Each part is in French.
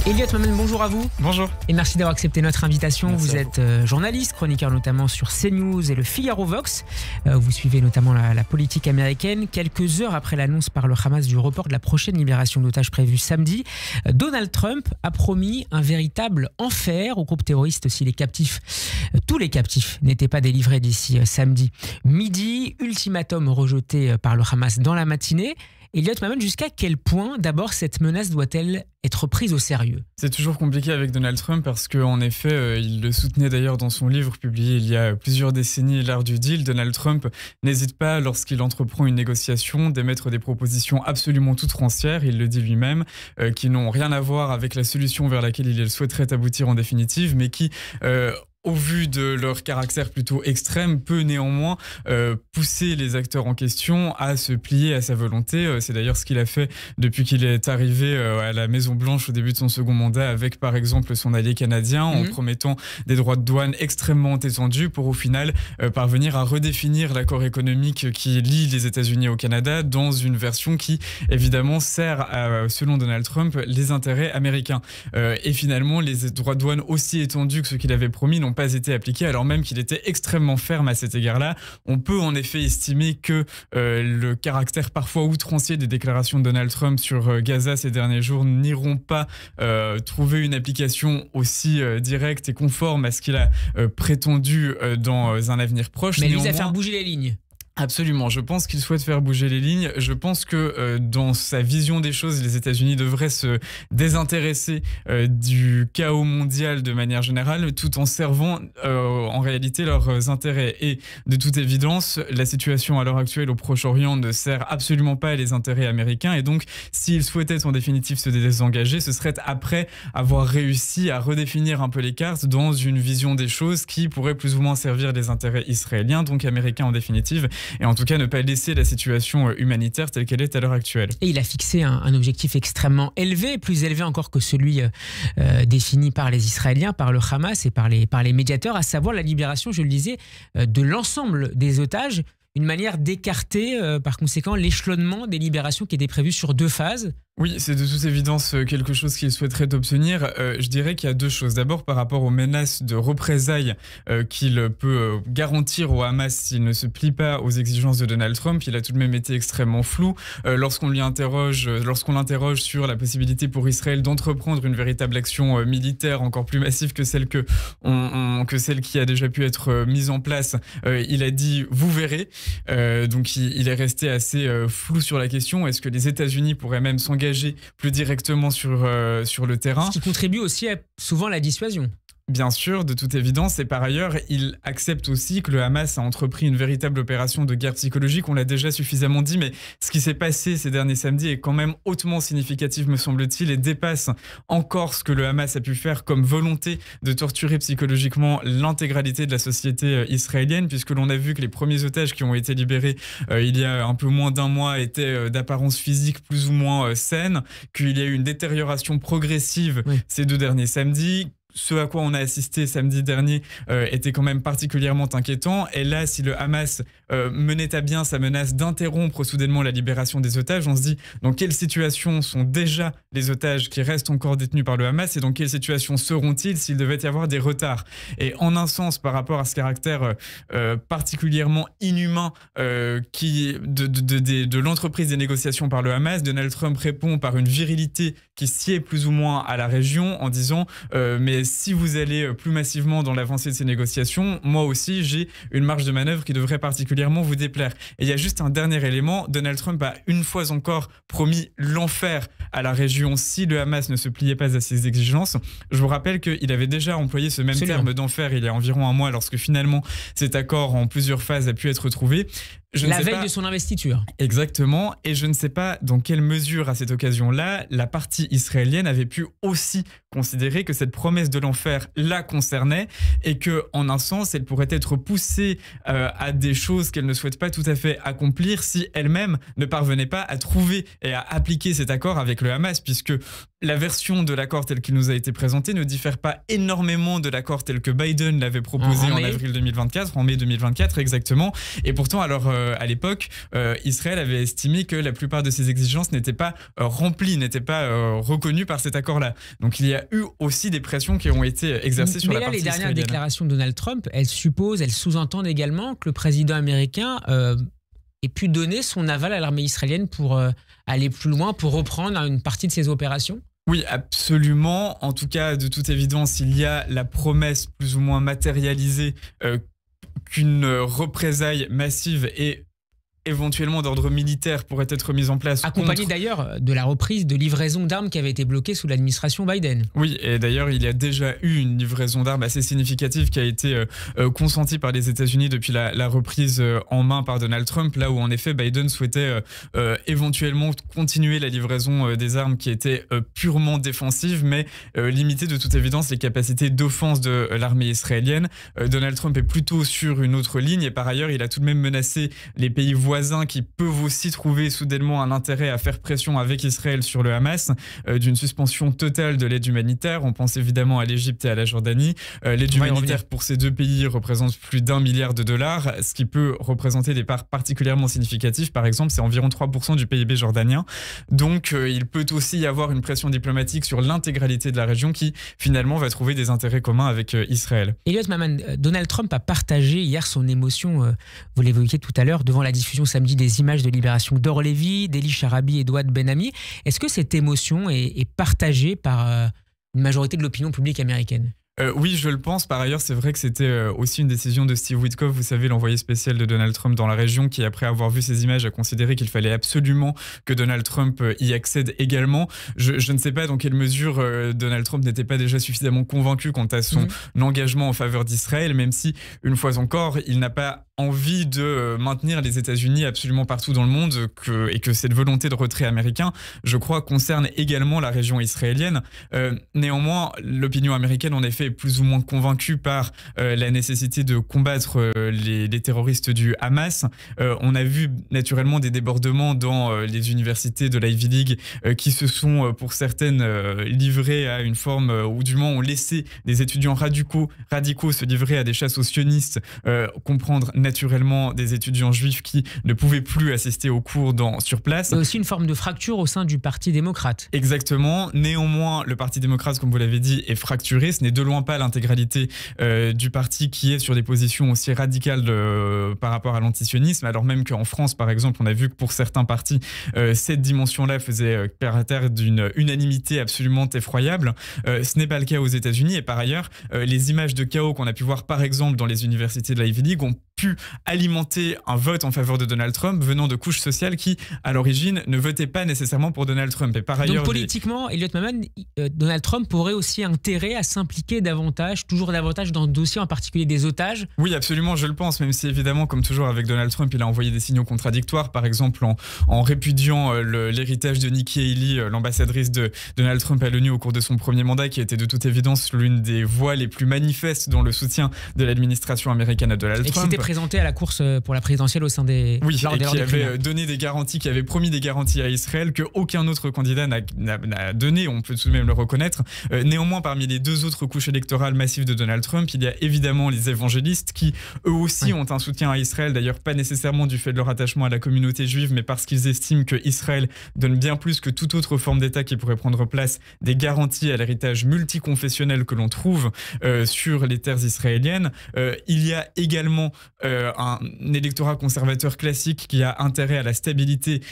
Elliot Mamel, bonjour à vous. Bonjour. Et merci d'avoir accepté notre invitation. Merci vous êtes journaliste, chroniqueur notamment sur CNews et le Figaro Vox. Vous suivez notamment la politique américaine. Quelques heures après l'annonce par le Hamas du report de la prochaine libération d'otages prévue samedi, Donald Trump a promis un véritable enfer au groupe terroriste si tous les captifs n'étaient pas délivrés d'ici samedi midi. Ultimatum rejeté par le Hamas dans la matinée. Elliot Mamel, jusqu'à quel point d'abord cette menace doit-elle être prise au sérieux ? C'est toujours compliqué avec Donald Trump parce qu'en effet, il le soutenait d'ailleurs dans son livre publié il y a plusieurs décennies, L'Art du Deal. Donald Trump n'hésite pas, lorsqu'il entreprend une négociation, d'émettre des propositions absolument outrancières, il le dit lui-même, qui n'ont rien à voir avec la solution vers laquelle il souhaiterait aboutir en définitive, mais qui... au vu de leur caractère plutôt extrême, peut néanmoins pousser les acteurs en question à se plier à sa volonté. C'est d'ailleurs ce qu'il a fait depuis qu'il est arrivé à la Maison-Blanche au début de son second mandat avec, par exemple, son allié canadien, en promettant des droits de douane extrêmement étendus pour, au final, parvenir à redéfinir l'accord économique qui lie les États-Unis au Canada dans une version qui, évidemment, sert, selon Donald Trump, les intérêts américains. Et finalement, les droits de douane aussi étendus que ce qu'il avait promis n'ont pas été appliqués, alors même qu'il était extrêmement ferme à cet égard-là. On peut en effet estimer que le caractère parfois outrancier des déclarations de Donald Trump sur Gaza ces derniers jours n'iront pas trouver une application aussi directe et conforme à ce qu'il a prétendu dans un avenir proche. Mais il vise à faire bouger les lignes. Absolument, je pense qu'il souhaite faire bouger les lignes. Je pense que dans sa vision des choses, les États-Unis devraient se désintéresser du chaos mondial de manière générale, tout en servant en réalité leurs intérêts. Et de toute évidence, la situation à l'heure actuelle au Proche-Orient ne sert absolument pas les intérêts américains. Et donc, s'il souhaitait en définitive se désengager, ce serait après avoir réussi à redéfinir un peu les cartes dans une vision des choses qui pourrait plus ou moins servir les intérêts israéliens, donc américains en définitive. Et en tout cas, ne pas laisser la situation humanitaire telle qu'elle est à l'heure actuelle. Et il a fixé un objectif extrêmement élevé, plus élevé encore que celui défini par les Israéliens, par le Hamas et par les médiateurs, à savoir la libération, je le disais, de l'ensemble des otages, une manière d'écarter par conséquent l'échelonnement des libérations qui était prévu sur 2 phases. Oui, c'est de toute évidence quelque chose qu'il souhaiterait obtenir. Je dirais qu'il y a 2 choses. D'abord, par rapport aux menaces de représailles qu'il peut garantir au Hamas s'il ne se plie pas aux exigences de Donald Trump, il a tout de même été extrêmement flou. Lorsqu'on l'interroge sur la possibilité pour Israël d'entreprendre une véritable action militaire encore plus massive que celle qui a déjà pu être mise en place, il a dit « vous verrez ». Donc il est resté assez flou sur la question. Est-ce que les États-Unis pourraient même s'engager plus directement sur le terrain. Ce qui contribue aussi souvent à la dissuasion. Bien sûr, de toute évidence, et par ailleurs, il accepte aussi que le Hamas a entrepris une véritable opération de guerre psychologique. On l'a déjà suffisamment dit, mais ce qui s'est passé ces derniers samedis est quand même hautement significatif, me semble-t-il, et dépasse encore ce que le Hamas a pu faire comme volonté de torturer psychologiquement l'intégralité de la société israélienne, puisque l'on a vu que les premiers otages qui ont été libérés il y a un peu moins d'1 mois étaient d'apparence physique plus ou moins saine, qu'il y a eu une détérioration progressive ces 2 derniers samedis. Ce à quoi on a assisté samedi dernier était quand même particulièrement inquiétant. Et là, si le Hamas menait à bien sa menace d'interrompre soudainement la libération des otages, on se dit dans quelle situation sont déjà les otages qui restent encore détenus par le Hamas et dans quelle situation seront-ils s'il devait y avoir des retards. Et en un sens, par rapport à ce caractère particulièrement inhumain de l'entreprise des négociations par le Hamas, Donald Trump répond par une virilité qui sied plus ou moins à la région en disant mais si vous allez plus massivement dans l'avancée de ces négociations, moi aussi j'ai une marge de manœuvre qui devrait particulièrement vous déplaire. Et il y a juste un dernier élément, Donald Trump a une fois encore promis l'enfer à la région si le Hamas ne se pliait pas à ses exigences. Je vous rappelle qu'il avait déjà employé ce même terme d'enfer il y a environ 1 mois lorsque finalement cet accord en plusieurs phases a pu être trouvé. La veille de son investiture. Exactement, et je ne sais pas dans quelle mesure à cette occasion-là, la partie israélienne avait pu aussi considérer que cette promesse de l'enfer la concernait et que, en un sens, elle pourrait être poussée à des choses qu'elle ne souhaite pas tout à fait accomplir si elle-même ne parvenait pas à trouver et à appliquer cet accord avec le Hamas, puisque la version de l'accord tel qu'il nous a été présenté ne diffère pas énormément de l'accord tel que Biden l'avait proposé en avril 2024, en mai 2024 exactement. Et pourtant, alors à l'époque, Israël avait estimé que la plupart de ses exigences n'étaient pas remplies, n'étaient pas reconnues par cet accord-là. Donc il y a eu aussi des pressions qui ont été exercées sur la partie israélienne. Mais là, les dernières déclarations de Donald Trump, elles sous-entendent également que le président américain ait pu donner son aval à l'armée israélienne pour aller plus loin, pour reprendre une partie de ses opérations. Oui, absolument. En tout cas, de toute évidence, il y a la promesse plus ou moins matérialisée qu'une représaille massive et éventuellement d'ordre militaire pourrait être mise en place. Accompagnée d'ailleurs de la reprise de livraison d'armes qui avait été bloquée sous l'administration Biden. Oui, et d'ailleurs, il y a déjà eu une livraison d'armes assez significative qui a été consentie par les États-Unis depuis la reprise en main par Donald Trump, là où en effet Biden souhaitait éventuellement continuer la livraison des armes qui étaient purement défensives, mais limiter de toute évidence les capacités d'offense de l'armée israélienne. Donald Trump est plutôt sur une autre ligne et par ailleurs, il a tout de même menacé les pays voisins qui peuvent aussi trouver soudainement un intérêt à faire pression avec Israël sur le Hamas, d'une suspension totale de l'aide humanitaire. On pense évidemment à l'Égypte et à la Jordanie. L'aide humanitaire pour ces deux pays représente plus d'1 milliard de dollars, ce qui peut représenter des parts particulièrement significatives. Par exemple, c'est environ 3% du PIB jordanien. Donc, il peut aussi y avoir une pression diplomatique sur l'intégralité de la région qui, finalement, va trouver des intérêts communs avec Israël. Elliot Maman, Donald Trump a partagé hier son émotion, vous l'évoquiez tout à l'heure, devant la diffusion samedi des images de libération d'Or Lévy, d'Eli Charabi et d'Ouad Ben-Ami. Est-ce que cette émotion est partagée par une majorité de l'opinion publique américaine ? Oui, je le pense. Par ailleurs, c'est vrai que c'était aussi une décision de Steve Witkoff, vous savez, l'envoyé spécial de Donald Trump dans la région, qui, après avoir vu ces images, a considéré qu'il fallait absolument que Donald Trump y accède également. Je ne sais pas dans quelle mesure Donald Trump n'était pas déjà suffisamment convaincu quant à son engagement en faveur d'Israël, même si, une fois encore, il n'a pas envie de maintenir les États-Unis absolument partout dans le monde et que cette volonté de retrait américain, je crois, concerne également la région israélienne. Néanmoins, l'opinion américaine, en effet, est plus ou moins convaincue par la nécessité de combattre les terroristes du Hamas. On a vu naturellement des débordements dans les universités de l'Ivy League qui se sont, pour certaines, livrées à une forme, ou du moins ont laissé des étudiants radicaux se livrer à des chasses aux sionistes, comprendre naturellement des étudiants juifs qui ne pouvaient plus assister aux cours sur place. Et aussi une forme de fracture au sein du Parti démocrate. Exactement. Néanmoins, le Parti démocrate, comme vous l'avez dit, est fracturé. Ce n'est de loin pas l'intégralité du parti qui est sur des positions aussi radicales par rapport à l'antisionisme, alors même qu'en France, par exemple, on a vu que pour certains partis, cette dimension-là faisait caractère d'une unanimité absolument effroyable. Ce n'est pas le cas aux États-Unis. Et par ailleurs, les images de chaos qu'on a pu voir, par exemple, dans les universités de l'Ivy League ont pu alimenter un vote en faveur de Donald Trump venant de couches sociales qui, à l'origine, ne votaient pas nécessairement pour Donald Trump. Et par ailleurs, donc politiquement, Elliot Maman, Donald Trump aurait aussi intérêt à s'impliquer toujours davantage dans le dossier, en particulier des otages? Oui, absolument, je le pense, même si évidemment, comme toujours avec Donald Trump, il a envoyé des signaux contradictoires, par exemple en répudiant l'héritage de Nikki Haley, l'ambassadrice de Donald Trump à l'ONU au cours de son premier mandat, qui était de toute évidence l'une des voix les plus manifestes dans le soutien de l'administration américaine à Donald Trump. Et qui s'était présenté à la course pour la présidentielle au sein des... Oui, et qui avait donné des garanties, qui avait promis des garanties à Israël qu'aucun autre candidat n'a donné, on peut tout de même le reconnaître. Néanmoins, parmi les deux autres couches électorales massives de Donald Trump, il y a évidemment les évangélistes qui, eux aussi, ont un soutien à Israël, d'ailleurs pas nécessairement du fait de leur attachement à la communauté juive, mais parce qu'ils estiment que Israël donne bien plus que toute autre forme d'État qui pourrait prendre place des garanties à l'héritage multiconfessionnel que l'on trouve sur les terres israéliennes. Il y a également un électorat conservateur classique qui a intérêt à la stabilité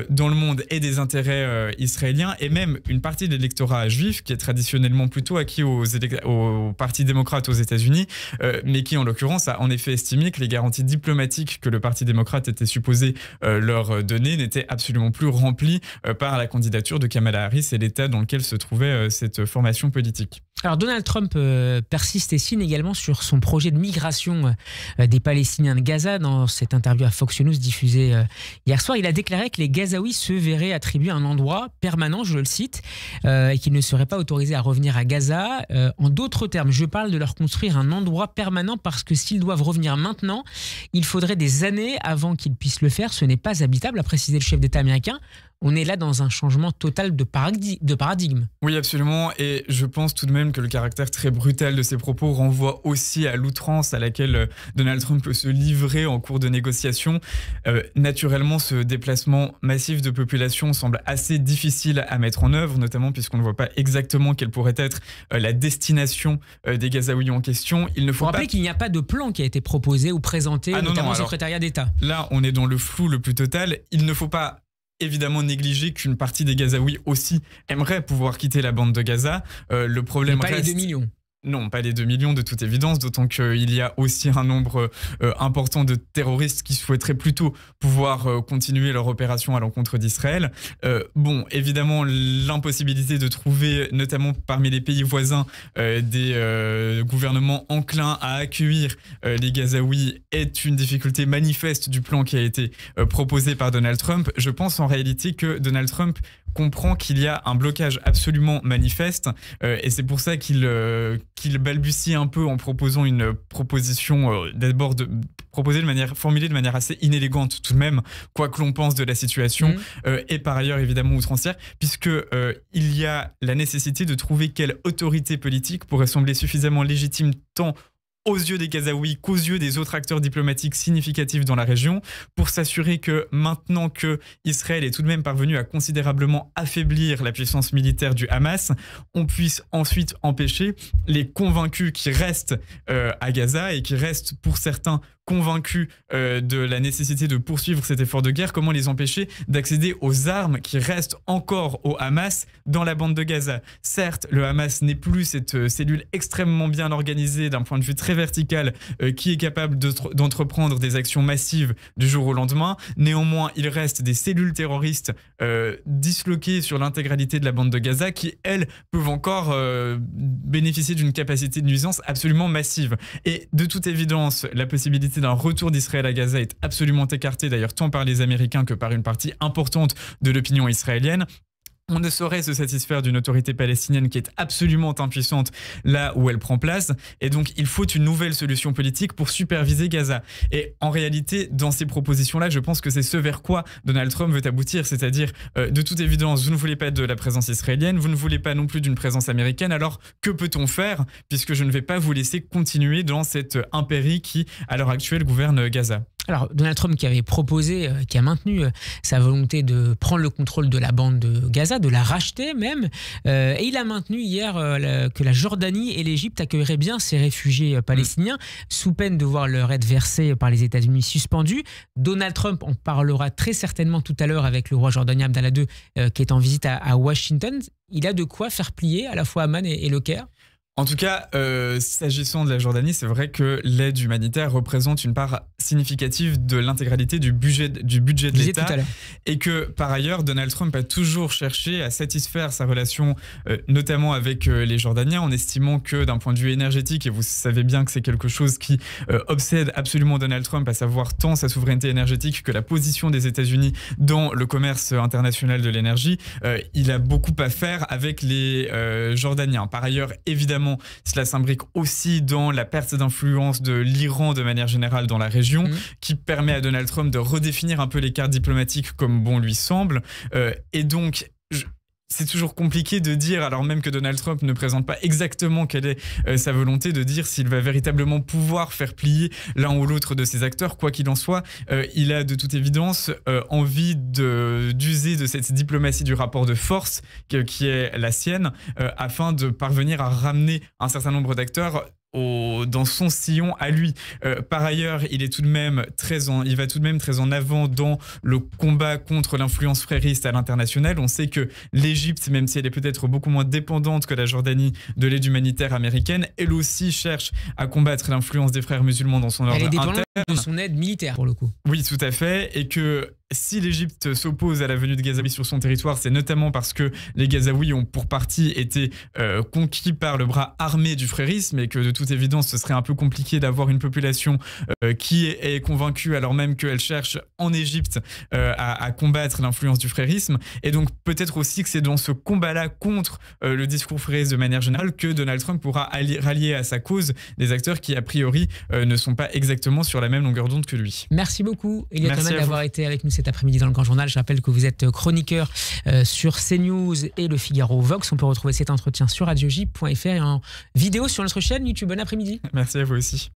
dans le monde et des intérêts israéliens, et même une partie de l'électorat juif qui est traditionnellement plutôt acquis au Parti démocrate aux États-Unis, mais qui en l'occurrence a en effet estimé que les garanties diplomatiques que le Parti démocrate était supposé leur donner n'étaient absolument plus remplies par la candidature de Kamala Harris et l'État dans lequel se trouvait cette formation politique. Alors Donald Trump persiste et signe également sur son projet de migration des Palestiniens de Gaza. Dans cette interview à Fox News diffusée hier soir, il a déclaré que les Gazaouis se verraient attribuer un endroit permanent, je le cite, et qu'ils ne seraient pas autorisés à revenir à Gaza. En d'autres termes, je parle de leur construire un endroit permanent parce que s'ils doivent revenir maintenant, il faudrait des années avant qu'ils puissent le faire. Ce n'est pas habitable, a précisé le chef d'État américain. on est là dans un changement total de paradigme. Oui, absolument. Et je pense tout de même que le caractère très brutal de ces propos renvoie aussi à l'outrance à laquelle Donald Trump peut se livrer en cours de négociation. Naturellement, ce déplacement massif de population semble assez difficile à mettre en œuvre, notamment puisqu'on ne voit pas exactement quelle pourrait être la destination des Gazaouis en question. Il ne faut rappeler qu'il n'y a pas de plan qui a été proposé ou présenté, notamment au secrétariat d'État. Là, on est dans le flou le plus total. Il ne faut pas évidemment négliger qu'une partie des Gazaouis aussi aimerait pouvoir quitter la bande de Gaza. Le problème reste... Pas les 2 millions. Non, pas les 2 millions de toute évidence, d'autant qu'il y a aussi un nombre important de terroristes qui souhaiteraient plutôt pouvoir continuer leur opération à l'encontre d'Israël. Bon, évidemment, l'impossibilité de trouver, notamment parmi les pays voisins, des gouvernements enclins à accueillir les Gazaouis est une difficulté manifeste du plan qui a été proposé par Donald Trump. Je pense en réalité que Donald Trump comprend qu'il y a un blocage absolument manifeste et c'est pour ça qu'il balbutie un peu en proposant une proposition d'abord formulée de manière assez inélégante tout de même, quoi que l'on pense de la situation, et par ailleurs évidemment outrancière, puisque il y a la nécessité de trouver quelle autorité politique pourrait sembler suffisamment légitime tant aux yeux des Gazaouis qu'aux yeux des autres acteurs diplomatiques significatifs dans la région, pour s'assurer que maintenant que Israël est tout de même parvenu à considérablement affaiblir la puissance militaire du Hamas, on puisse ensuite empêcher les convaincus qui restent à Gaza et qui restent pour certains convaincus de la nécessité de poursuivre cet effort de guerre, comment les empêcher d'accéder aux armes qui restent encore au Hamas dans la bande de Gaza. Certes, le Hamas n'est plus cette cellule extrêmement bien organisée d'un point de vue très vertical qui est capable d'entreprendre des actions massives du jour au lendemain. Néanmoins, il reste des cellules terroristes disloquées sur l'intégralité de la bande de Gaza qui, elles, peuvent encore bénéficier d'une capacité de nuisance absolument massive. Et de toute évidence, la possibilité d'un retour d'Israël à Gaza est absolument écartée, d'ailleurs tant par les Américains que par une partie importante de l'opinion israélienne. On ne saurait se satisfaire d'une autorité palestinienne qui est absolument impuissante là où elle prend place. Et donc, il faut une nouvelle solution politique pour superviser Gaza. Et en réalité, dans ces propositions-là, je pense que c'est ce vers quoi Donald Trump veut aboutir. C'est-à-dire, de toute évidence, vous ne voulez pas de la présence israélienne, vous ne voulez pas non plus d'une présence américaine. Alors, que peut-on faire puisque je ne vais pas vous laisser continuer dans cette impérie qui, à l'heure actuelle, gouverne Gaza? Alors, Donald Trump qui avait proposé, qui a maintenu sa volonté de prendre le contrôle de la bande de Gaza, de la racheter même, et il a maintenu hier que la Jordanie et l'Égypte accueilleraient bien ces réfugiés palestiniens, sous peine de voir leur aide versée par les États-Unis suspendue. Donald Trump en parlera très certainement tout à l'heure avec le roi jordanien Abdallah II, qui est en visite à Washington. Il a de quoi faire plier à la fois Amman et le Caire. En tout cas, s'agissant de la Jordanie, c'est vrai que l'aide humanitaire représente une part significative de l'intégralité du budget de l'État, et que par ailleurs, Donald Trump a toujours cherché à satisfaire sa relation notamment avec les Jordaniens, en estimant que d'un point de vue énergétique, et vous savez bien que c'est quelque chose qui obsède absolument Donald Trump, à savoir tant sa souveraineté énergétique que la position des États-Unis dans le commerce international de l'énergie, il a beaucoup à faire avec les Jordaniens. Par ailleurs, évidemment, cela s'imbrique aussi dans la perte d'influence de l'Iran de manière générale dans la région, qui permet à Donald Trump de redéfinir un peu les cartes diplomatiques comme bon lui semble. Et donc, c'est toujours compliqué de dire, alors même que Donald Trump ne présente pas exactement quelle est sa volonté, de dire s'il va véritablement pouvoir faire plier l'un ou l'autre de ses acteurs. Quoi qu'il en soit, il a de toute évidence envie d'user de cette diplomatie du rapport de force qui est la sienne, afin de parvenir à ramener un certain nombre d'acteurs dans son sillon à lui. Par ailleurs, il va tout de même très en avant dans le combat contre l'influence frériste à l'international. On sait que l'Égypte, même si elle est peut-être beaucoup moins dépendante que la Jordanie de l'aide humanitaire américaine, elle aussi cherche à combattre l'influence des frères musulmans dans son ordre interne. Elle est dépendante de son aide militaire pour le coup. Oui, tout à fait, et que si l'Égypte s'oppose à la venue de Gazaouis sur son territoire, c'est notamment parce que les Gazaouis ont pour partie été conquis par le bras armé du frérisme, et que de toute évidence ce serait un peu compliqué d'avoir une population qui est convaincue alors même qu'elle cherche en Égypte à combattre l'influence du frérisme. Et donc peut-être aussi que c'est dans ce combat-là contre le discours frériste de manière générale que Donald Trump pourra rallier à sa cause des acteurs qui a priori ne sont pas exactement sur la même longueur d'onde que lui. Merci beaucoup Elliott Hammad d'avoir été avec nous cette cet après-midi dans le Grand Journal. Je rappelle que vous êtes chroniqueur sur CNews et le Figaro Vox. On peut retrouver cet entretien sur radioj.fr et en vidéo sur notre chaîne YouTube. Bon après-midi. Merci à vous aussi.